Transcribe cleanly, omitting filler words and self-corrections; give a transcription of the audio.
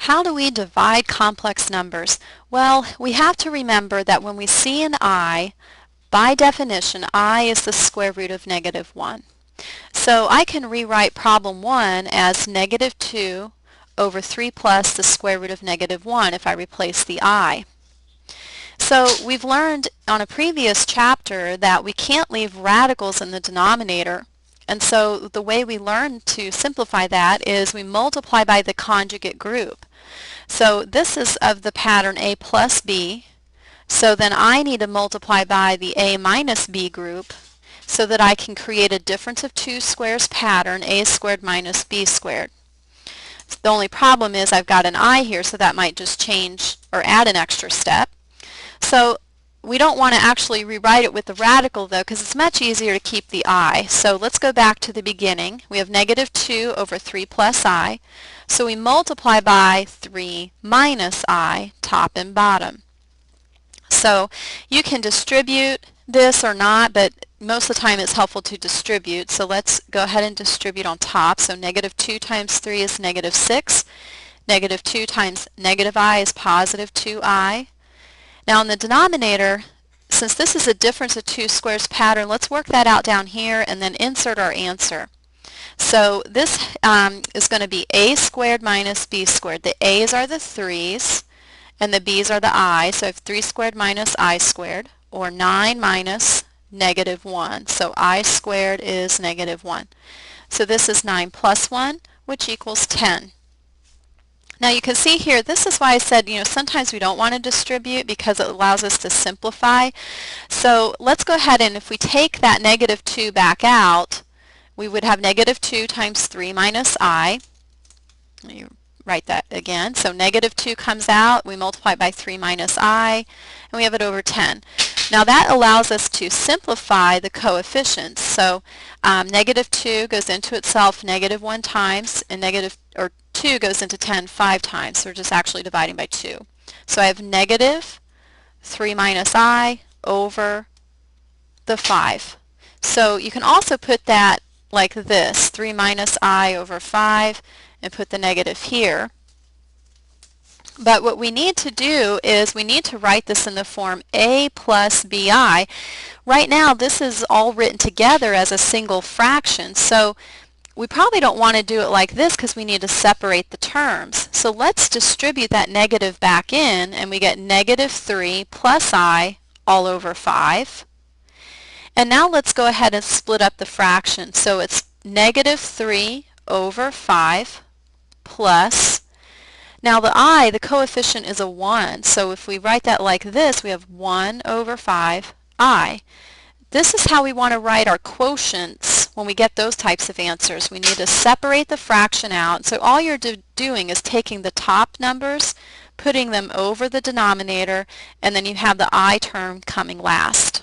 How do we divide complex numbers? Well, we have to remember that when we see an I, by definition, I is the square root of -1. So I can rewrite problem 1 as -2 over 3 plus the square root of -1 if I replace the I. So we've learned on a previous chapter that we can't leave radicals in the denominator. And so the way we learn to simplify that is we multiply by the conjugate group. So this is of the pattern A plus B. So then I need to multiply by the A minus B group so that I can create a difference of two squares pattern, A squared minus B squared. The only problem is I've got an I here, so that might just change or add an extra step. So we don't want to actually rewrite it with the radical though, because it's much easier to keep the I. So let's go back to the beginning. We have -2 over 3 plus I. So we multiply by 3 minus I, top and bottom. So you can distribute this or not, but most of the time it's helpful to distribute. So let's go ahead and distribute on top. So -2 times 3 is -6. -2 times -I is +2I. Now in the denominator, since this is a difference of two squares pattern, let's work that out down here and then insert our answer. So this is going to be A squared minus B squared. The A's are the 3's and the B's are the I's. So I have 3 squared minus I squared, or 9 minus -1. So I squared is -1. So this is 9 plus 1, which equals 10. Now you can see here, this is why I said, sometimes we don't want to distribute because it allows us to simplify. So let's go ahead and if we take that -2 back out, we would have -2 times 3 minus I. Let me write that again. So -2 comes out, we multiply by 3 minus I, and we have it over 10. Now that allows us to simplify the coefficients. So -2 goes into itself -1 times, and 2 goes into 10 5 times. So we're just actually dividing by 2. So I have -3 minus I over the 5. So you can also put that like this, 3 minus I over 5, and put the negative here. But what we need to do is we need to write this in the form A plus BI. Right now this is all written together as a single fraction, so we probably don't want to do it like this because we need to separate the terms. So let's distribute that negative back in, and we get -3 plus I all over 5. And now let's go ahead and split up the fraction. So it's -3 over 5 plus, now the I, the coefficient is a 1, so if we write that like this, we have 1 over 5I. This is how we want to write our quotients when we get those types of answers. We need to separate the fraction out. So all you're doing is taking the top numbers, putting them over the denominator, and then you have the I term coming last.